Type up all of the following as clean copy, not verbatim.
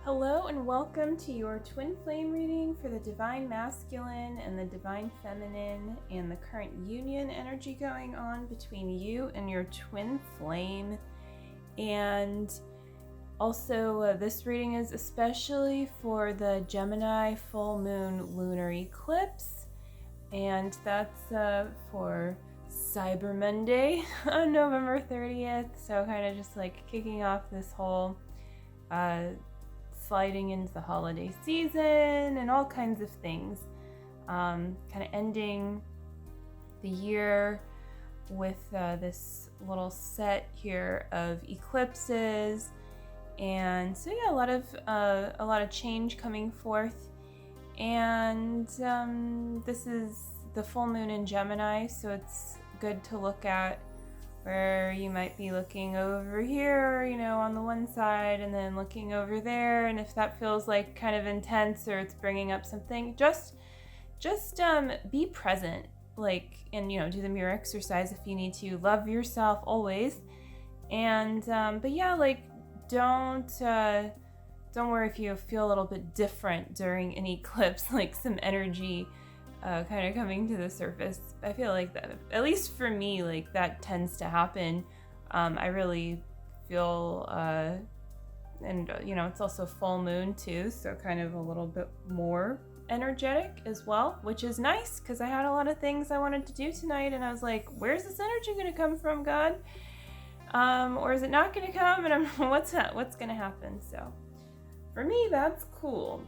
Hello and welcome to your twin flame reading for the divine masculine and the divine feminine and the current union energy going on between you and your twin flame. And also this reading is especially for the Gemini full moon lunar eclipse, and that's for Cyber Monday on November 30th. So kind of just like kicking off this whole sliding into the holiday season and all kinds of things. Kind of ending the year with this little set here of eclipses, and so yeah, a lot of change coming forth. And this is the full moon in Gemini, so it's good to look at where you might be looking over here, on the one side, and then looking over there. And if that feels like kind of intense or it's bringing up something, just be present, and do the mirror exercise if you need to. Love yourself always. And but yeah, don't worry if you feel a little bit different during an eclipse, like some energy kind of coming to the surface. I feel like that, at least for me, that tends to happen. I really feel, and it's also full moon too, so kind of a little bit more energetic as well, which is nice because I had a lot of things I wanted to do tonight, and I was like, where's this energy going to come from, God? Or is it not going to come? And what's going to happen? So for me, that's cool.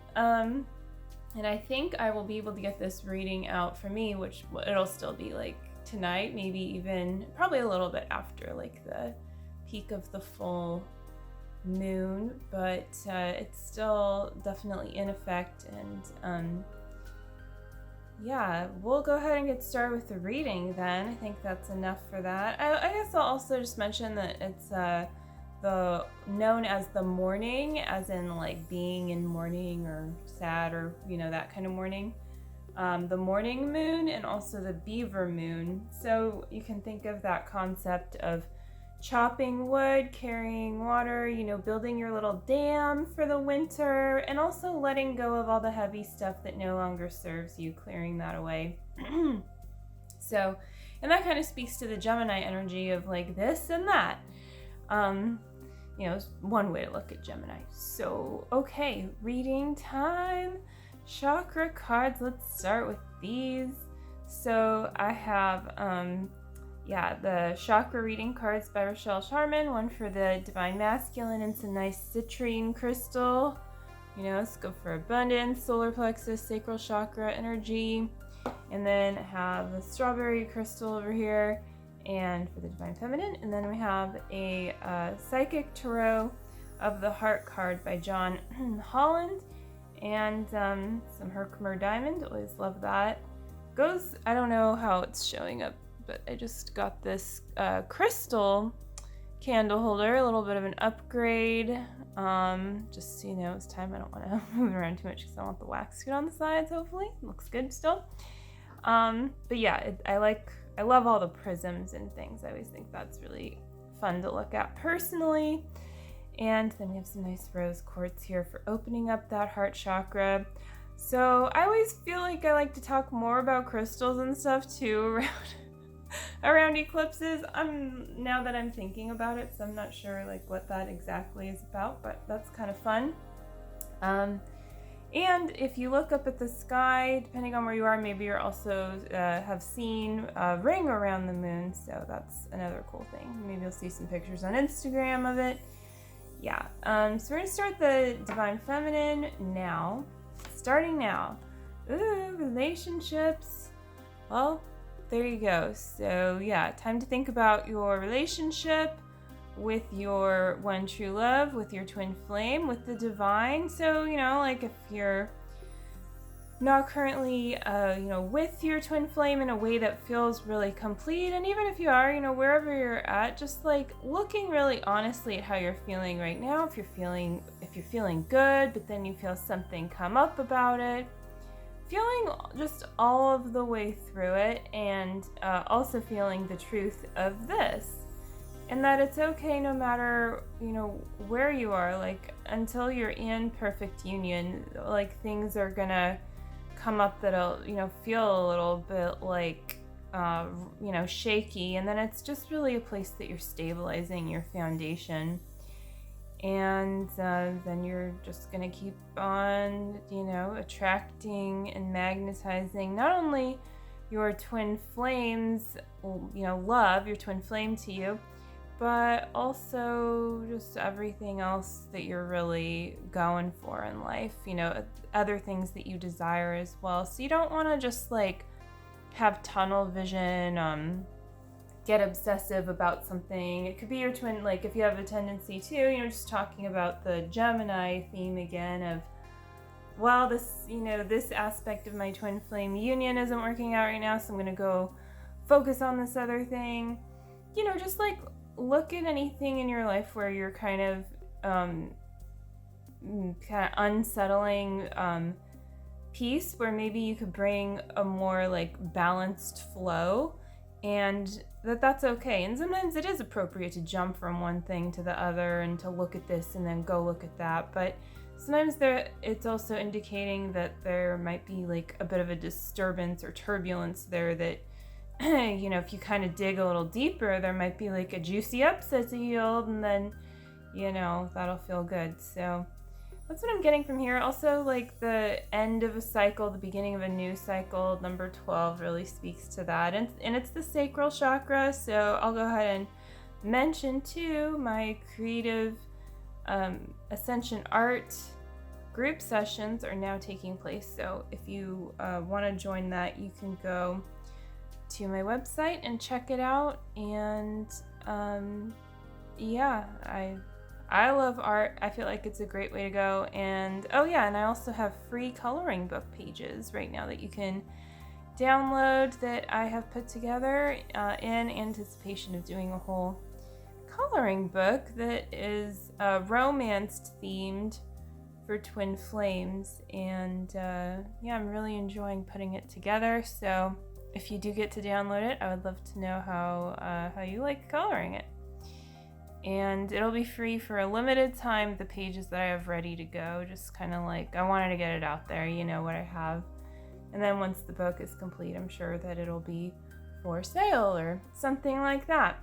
And I think I will be able to get this reading out for me, which it'll still be tonight, maybe even probably a little bit after the peak of the full moon, but it's still definitely in effect. And yeah, we'll go ahead and get started with the reading then. I think that's enough for that. I guess I'll also just mention that it's known as the morning, as in being in mourning or sad, or that kind of mourning. The morning moon, and also the beaver moon. So you can think of that concept of chopping wood, carrying water, building your little dam for the winter, and also letting go of all the heavy stuff that no longer serves you, clearing that away. So, and that kind of speaks to the Gemini energy of this and that. It's one way to look at Gemini. So, okay, reading time. Chakra cards, let's start with these. So I have, the chakra reading cards by Rachelle, Charman, one for the divine masculine. It's a nice citrine crystal. It's good for abundance, solar plexus, sacral chakra energy. And then I have the strawberry crystal over here, and for the divine feminine. And then we have a psychic tarot of the heart card by John Holland, and some Herkimer diamond. Always love that. I don't know how it's showing up, but I just got this crystal candle holder, a little bit of an upgrade. Just so you know, it's time. I don't want to move it around too much because I want the wax to get on the sides. Hopefully it looks good still. But yeah, I love all the prisms and things. I always think that's really fun to look at personally. And then we have some nice rose quartz here for opening up that heart chakra. So I always feel like I like to talk more about crystals and stuff too around eclipses. Now that I'm thinking about it, so I'm not sure what that exactly is about, but that's kind of fun. And if you look up at the sky, depending on where you are, maybe you're also have seen a ring around the moon, so that's another cool thing. Maybe you'll see some pictures on Instagram of it. Yeah, so we're going to start the divine feminine now. Starting now. Ooh, relationships. Well, there you go. So yeah, time to think about your relationship with your one true love, with your twin flame, with the divine. So, if you're not currently, with your twin flame in a way that feels really complete, and even if you are, wherever you're at, just looking really honestly at how you're feeling right now. If you're feeling good, but then you feel something come up about it, feeling just all of the way through it, and also feeling the truth of this. and that it's okay no matter, where you are, like until you're in perfect union, like things are gonna come up that'll, feel a little bit like, shaky, and then it's just really a place that you're stabilizing your foundation. And then you're just gonna keep on, attracting and magnetizing not only your twin flames, love your twin flame to you, but also just everything else that you're really going for in life, other things that you desire as well. So you don't want to just like have tunnel vision, get obsessive about something. It could be your twin, like if you have a tendency to, just talking about the Gemini theme again of, well, this, this aspect of my twin flame union isn't working out right now, so I'm going to go focus on this other thing. Just like look at anything in your life where you're kind of unsettling piece, where maybe you could bring a more like balanced flow, and that's okay. And sometimes it is appropriate to jump from one thing to the other and to look at this and then go look at that, but sometimes it's also indicating that there might be like a bit of a disturbance or turbulence there that if you kind of dig a little deeper, there might be like a juicy upset to yield, and then that'll feel good. So that's what I'm getting from here. Also, like the end of a cycle, the beginning of a new cycle, number 12 really speaks to that. And it's the sacral chakra. So I'll go ahead and mention too, my creative ascension art group sessions are now taking place. So if you want to join that, you can go to my website and check it out. And I love art. I feel like it's a great way to go. And and I also have free coloring book pages right now that you can download that I have put together in anticipation of doing a whole coloring book that is romance themed for twin flames. And I'm really enjoying putting it together. So if you do get to download it, I would love to know how you like coloring it. And it'll be free for a limited time, the pages that I have ready to go. Just kind of like, I wanted to get it out there, what I have. And then once the book is complete, I'm sure that it'll be for sale or something like that.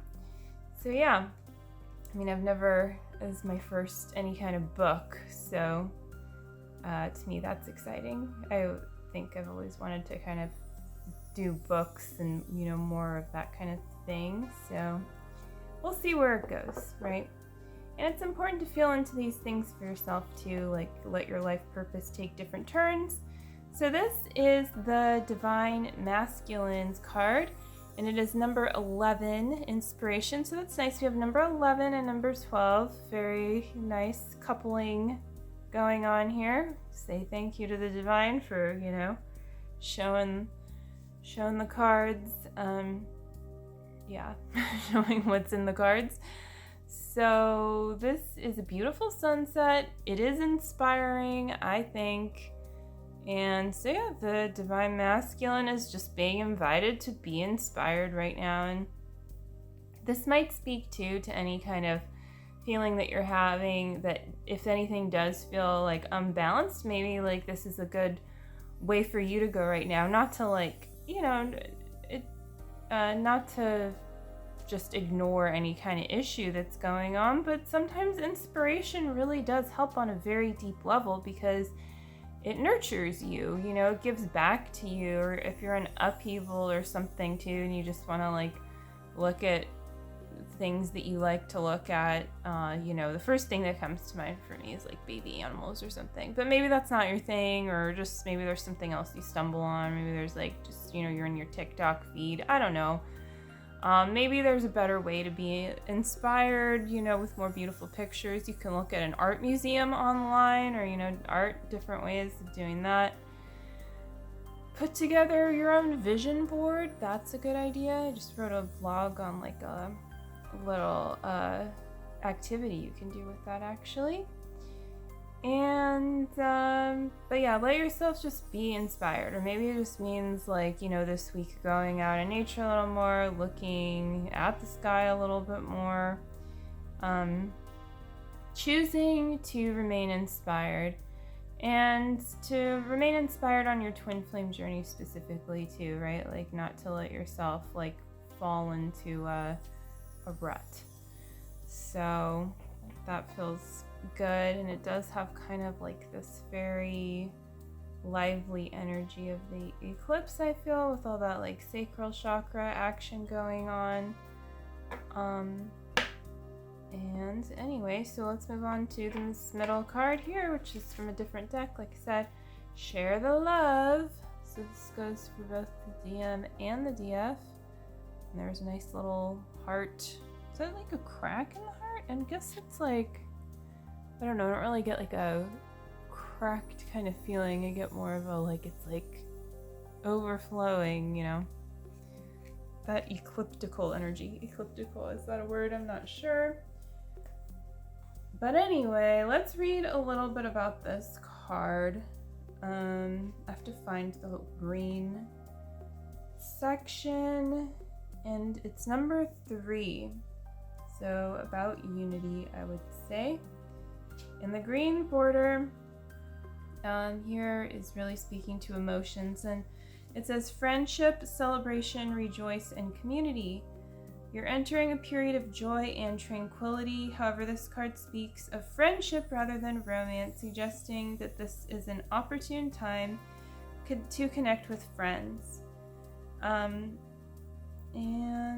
So I've never, as my first any kind of book. So to me, that's exciting. I think I've always wanted to kind of do books and, more of that kind of thing. So we'll see where it goes, right? And it's important to feel into these things for yourself too, like let your life purpose take different turns. So this is the Divine Masculines card, and it is number 11, inspiration. So that's nice. We have number 11 and number 12. Very nice coupling going on here. Say thank you to the Divine for, showing the cards. Showing what's in the cards. So this is a beautiful sunset. It is inspiring, I think. And so the Divine Masculine is just being invited to be inspired right now. And this might speak to any kind of feeling that you're having, that if anything does feel like unbalanced, maybe like this is a good way for you to go right now. Not to like, not to just ignore any kind of issue that's going on, but sometimes inspiration really does help on a very deep level because it nurtures you, it gives back to you. Or if you're in upheaval or something too, and you just want to like look at things that you like to look at, the first thing that comes to mind for me is like baby animals or something. But maybe that's not your thing, or just maybe there's something else you stumble on. Maybe there's like just, you're in your TikTok feed. I don't know. Maybe there's a better way to be inspired, with more beautiful pictures. You can look at an art museum online, or, different ways of doing that. Put together your own vision board. That's a good idea. I just wrote a blog on like a little activity you can do with that actually. And but yeah, let yourself just be inspired. Or maybe it just means like, this week going out in nature a little more, looking at the sky a little bit more, choosing to remain inspired, and to remain inspired on your twin flame journey specifically too, right? Like not to let yourself like fall into a rut. So that feels good, and it does have kind of like this very lively energy of the eclipse, I feel, with all that like sacral chakra action going on. And anyway, so let's move on to this middle card here, which is from a different deck. Like I said, share the love. So this goes for both the DM and the DF. And there's a nice little heart. Is that like a crack in the heart? And I guess it's like, I don't know, I don't really get like a cracked kind of feeling. I get more of a like, it's like overflowing, that ecliptical energy. Ecliptical, is that a word? I'm not sure. But anyway, let's read a little bit about this card. I have to find the green section, and it's number 3. So about unity, I would say. And the green border here is really speaking to emotions, and it says friendship, celebration, rejoice, and community. You're entering a period of joy and tranquility. However, this card speaks of friendship rather than romance, suggesting that this is an opportune time to connect with friends. And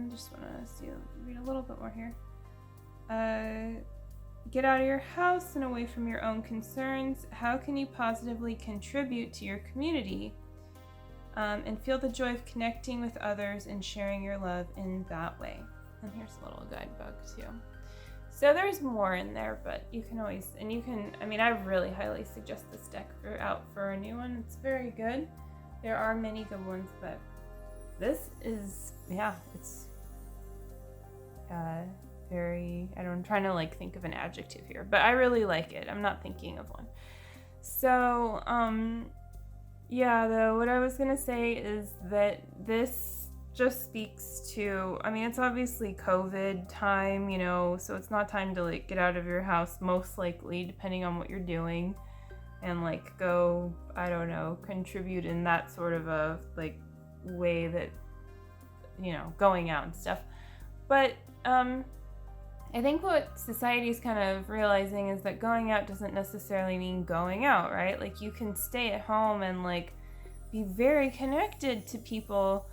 just want to read a little bit more here. Get out of your house and away from your own concerns. How can you positively contribute to your community? And feel the joy of connecting with others and sharing your love in that way. And here's a little guidebook too. So there's more in there, but you can always, I really highly suggest this deck out for a new one. It's very good. There are many good ones, but this is, it's very, I'm trying to like think of an adjective here, but I really like it. I'm not thinking of one. So, though, what I was going to say is that this just speaks to, it's obviously COVID time, so it's not time to like get out of your house, most likely, depending on what you're doing, and like go, contribute in that sort of a like way that, going out and stuff. But, I think what society is kind of realizing is that going out doesn't necessarily mean going out, right? Like you can stay at home and like be very connected to people,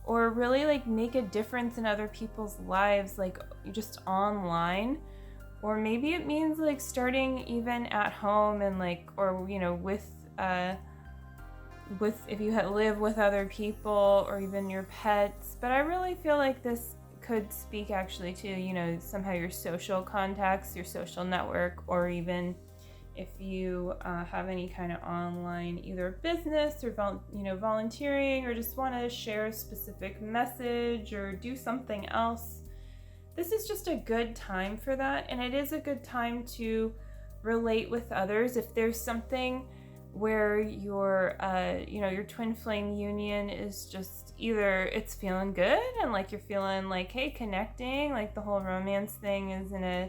or really like make a difference in other people's lives, like just online. Or maybe it means like starting even at home and like, or with if you live with other people or even your pets. But I really feel like this could speak actually to, somehow your social contacts, your social network, or even if you have any kind of online either business or volunteering, or just want to share a specific message or do something else. This is just a good time for that, and it is a good time to relate with others. If there's something where your twin flame union is just either it's feeling good and like you're feeling like, hey, connecting, like the whole romance thing is in a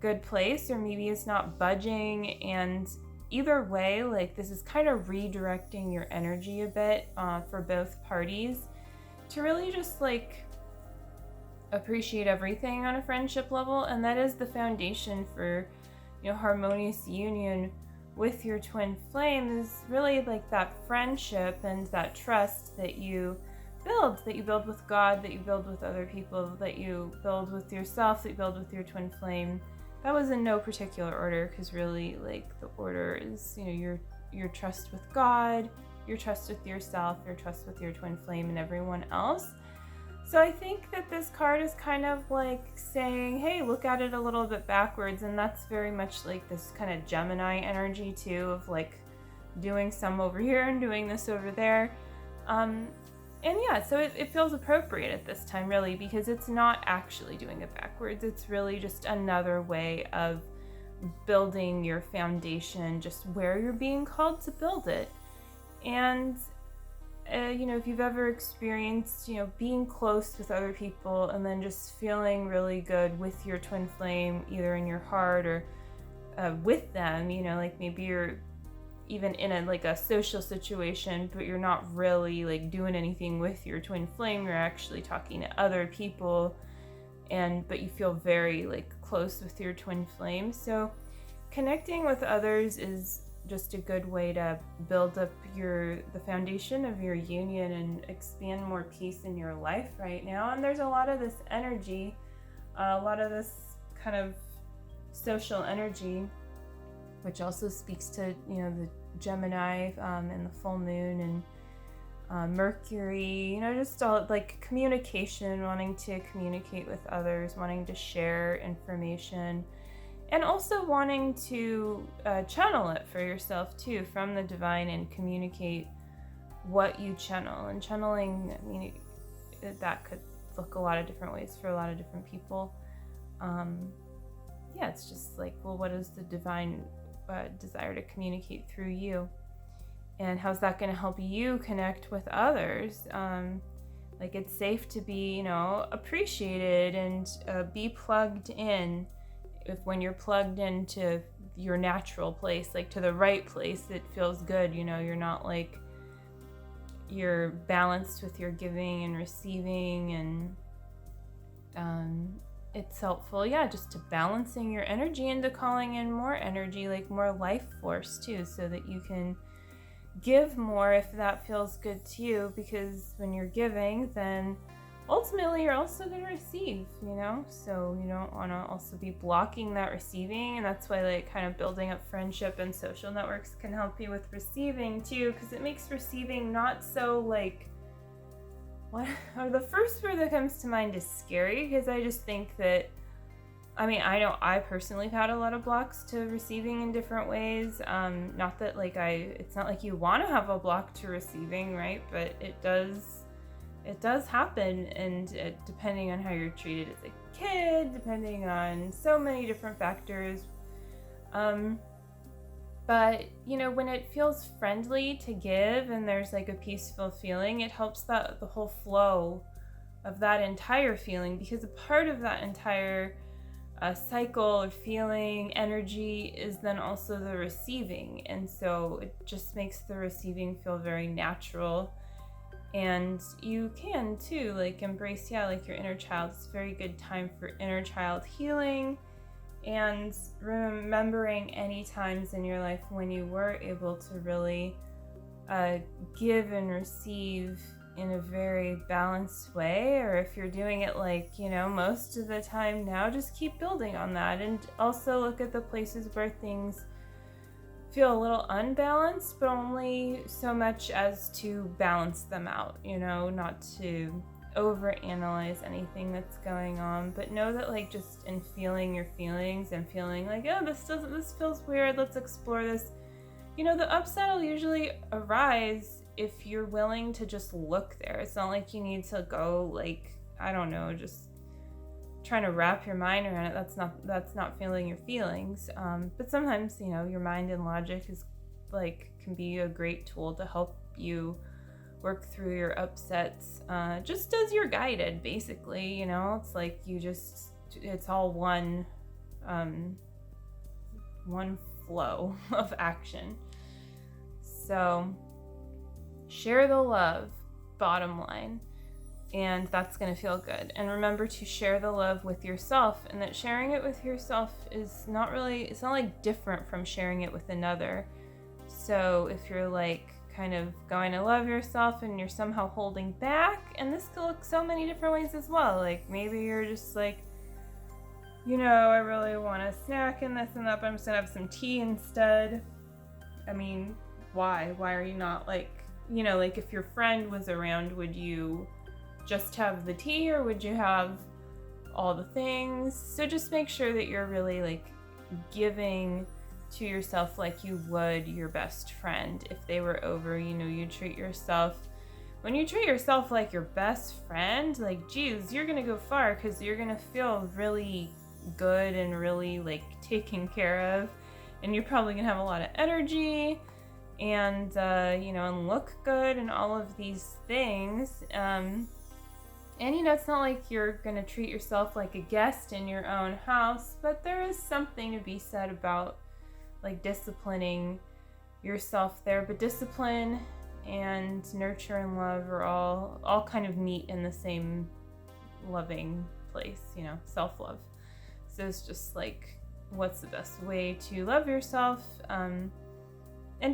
good place, or maybe it's not budging, and either way, like this is kind of redirecting your energy a bit for both parties to really just like appreciate everything on a friendship level. And that is the foundation for harmonious union with your twin flame, is really like that friendship and that trust that you build with God, that you build with other people, that you build with yourself, that you build with your twin flame. That was in no particular order, because really like the order is your trust with God, your trust with yourself, your trust with your twin flame, and everyone else. So I think that this card is kind of like saying, hey, look at it a little bit backwards. And that's very much like this kind of Gemini energy too, of like doing some over here and doing this over there. So it feels appropriate at this time, really, because it's not actually doing it backwards. It's really just another way of building your foundation just where you're being called to build it. And if you've ever experienced, being close with other people and then just feeling really good with your twin flame, either in your heart or with them, like maybe you're even in a social situation, but you're not really like doing anything with your twin flame. You're actually talking to other people, but you feel very like close with your twin flame. So connecting with others is just a good way to build up the foundation of your union and expand more peace in your life right now. And there's a lot of this energy, a lot of this kind of social energy, which also speaks to the Gemini and the full moon and Mercury, just all like communication, wanting to communicate with others, wanting to share information, and also wanting to channel it for yourself too from the divine and communicate what you channel. And channeling, that could look a lot of different ways for a lot of different people. It's just like, well, what is the divine desire to communicate through you? And how's that going to help you connect with others? Like it's safe to be, appreciated and be plugged in. When you're plugged into your natural place, like to the right place, it feels good. You're not like, you're balanced with your giving and receiving, and it's helpful, just to balancing your energy and to calling in more energy, like more life force too, so that you can give more if that feels good to you. Because when you're giving, then ultimately you're also going to receive, so you don't want to also be blocking that receiving. And that's why like kind of building up friendship and social networks can help you with receiving too, because it makes receiving not so like, the first word that comes to mind is scary, because I just think that, I personally have had a lot of blocks to receiving in different ways. Not that like it's not like you want to have a block to receiving, right? But it does happen, and depending on how you're treated as a kid, depending on so many different factors. But, when it feels friendly to give and there's like a peaceful feeling, it helps the whole flow of that entire feeling, because a part of that entire cycle of feeling energy is then also the receiving. And so it just makes the receiving feel very natural. And you can too, like embrace, like your inner child. It's a very good time for inner child healing and remembering any times in your life when you were able to really give and receive in a very balanced way. Or if you're doing it like, most of the time now, just keep building on that. And also look at the places where things feel a little unbalanced, but only so much as to balance them out, not to overanalyze anything that's going on, but know that like just in feeling your feelings and feeling like, oh, this feels weird, let's explore this. The upset will usually arise if you're willing to just look there. It's not like you need to go like, I don't know, just trying to wrap your mind around it. That's not feeling your feelings. But sometimes, your mind and logic can be a great tool to help you work through your upsets, just as you're guided, basically. It's like it's all one flow of action. So share the love, bottom line, and that's going to feel good. And remember to share the love with yourself, and that sharing it with yourself is not like different from sharing it with another. So if you're like kind of going to love yourself and you're somehow holding back, and this could look so many different ways as well. Like maybe you're just like, I really want a snack and this and that, but I'm just gonna have some tea instead. Why are you not like, like if your friend was around, would you just have the tea, or would you have all the things? So just make sure that you're really like giving to yourself like you would your best friend if they were over. You treat yourself, when you treat yourself like your best friend, like, geez, you're gonna go far, because you're gonna feel really good and really like taken care of, and you're probably gonna have a lot of energy and and look good and all of these things. And it's not like you're gonna treat yourself like a guest in your own house, but there is something to be said about like disciplining yourself there. But discipline and nurture and love are all kind of meet in the same loving place, self-love. So it's just like, what's the best way to love yourself? And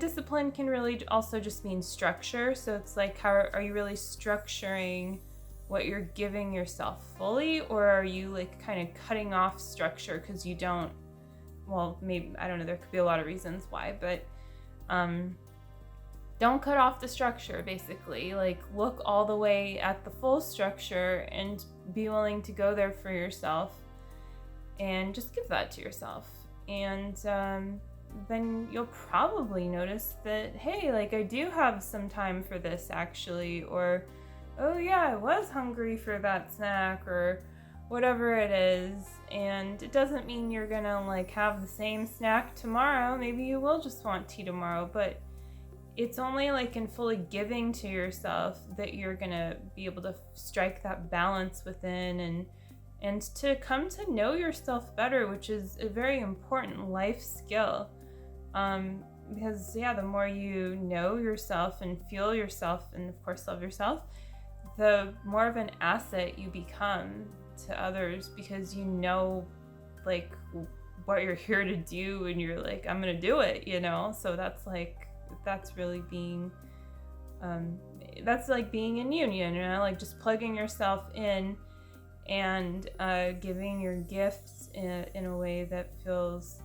discipline can really also just mean structure. So it's like, how are you really structuring what you're giving yourself fully, or are you like kind of cutting off structure because you don't, well, maybe, I don't know, there could be a lot of reasons why, but don't cut off the structure, basically. Like, look all the way at the full structure and be willing to go there for yourself and just give that to yourself. And then you'll probably notice that, hey, like, I do have some time for this actually, or, oh yeah, I was hungry for that snack, or whatever it is. And it doesn't mean you're gonna like have the same snack tomorrow. Maybe you will just want tea tomorrow, but it's only like in fully giving to yourself that you're gonna be able to strike that balance within and to come to know yourself better, which is a very important life skill. Because the more you know yourself and feel yourself and of course love yourself, the more of an asset you become to others, because you know like what you're here to do and you're like, I'm gonna do it, so that's really being that's like being in union, like just plugging yourself in and giving your gifts in a way that feels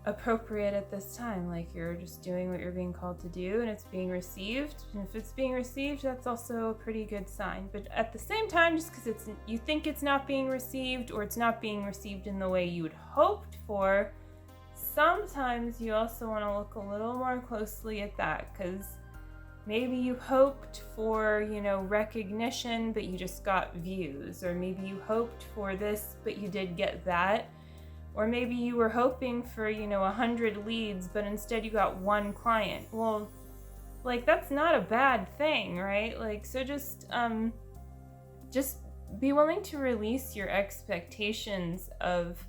appropriate at this time. Like you're just doing what you're being called to do and it's being received. And if it's being received, that's also a pretty good sign. But at the same time, just because you think it's not being received, or it's not being received in the way you had hoped for, sometimes you also want to look a little more closely at that, because maybe you hoped for, recognition, but you just got views. Or maybe you hoped for this, but you did get that. Or maybe you were hoping for, 100 leads, but instead you got one client. Well, like, that's not a bad thing, right? Like, so just be willing to release your expectations of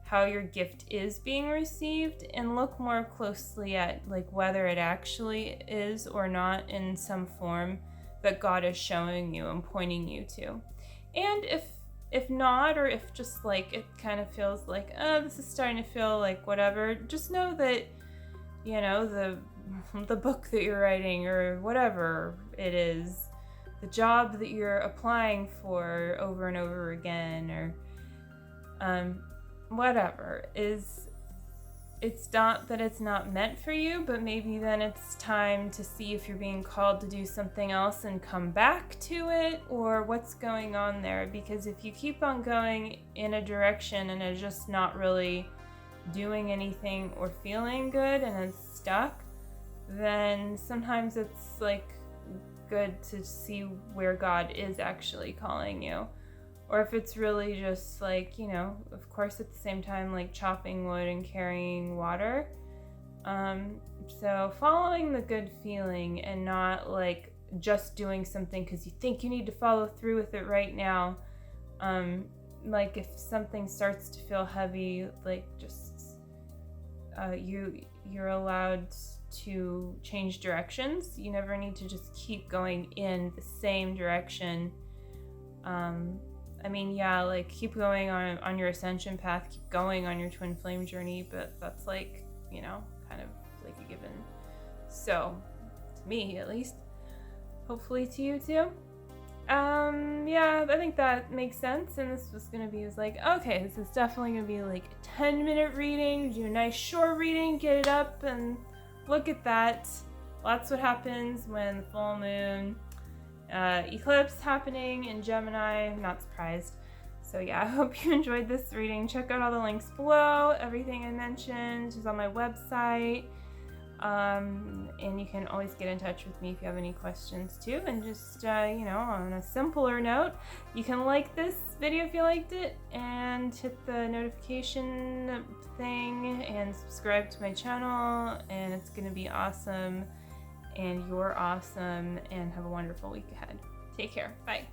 how your gift is being received, and look more closely at like whether it actually is or not in some form that God is showing you and pointing you to. And if not, or if just like it kind of feels like, oh, this is starting to feel like whatever, just know that, the book that you're writing, or whatever it is, the job that you're applying for over and over again, or whatever, it's not that it's not meant for you, but maybe then it's time to see if you're being called to do something else and come back to it, or what's going on there. Because if you keep on going in a direction and it's just not really doing anything or feeling good and it's stuck, then sometimes it's like good to see where God is actually calling you. Or if it's really just like, of course at the same time, like chopping wood and carrying water. So following the good feeling and not like just doing something because you think you need to follow through with it right now. Like if something starts to feel heavy, like just you're allowed to change directions. You never need to just keep going in the same direction. Like keep going on your ascension path, keep going on your twin flame journey, but that's like, kind of like a given. So, to me at least, hopefully to you too. I think that makes sense, and this was gonna be okay, this is definitely gonna be like a 10-minute reading, do a nice short reading, get it up and look at that. Well, that's what happens when the full moon eclipse happening in Gemini. I'm not surprised. So I hope you enjoyed this reading. Check out all the links below. Everything I mentioned is on my website. And you can always get in touch with me if you have any questions too. And just, you know, on a simpler note, you can like this video if you liked it, and hit the notification thing and subscribe to my channel, and it's gonna be awesome. And you're awesome, and have a wonderful week ahead. Take care. Bye.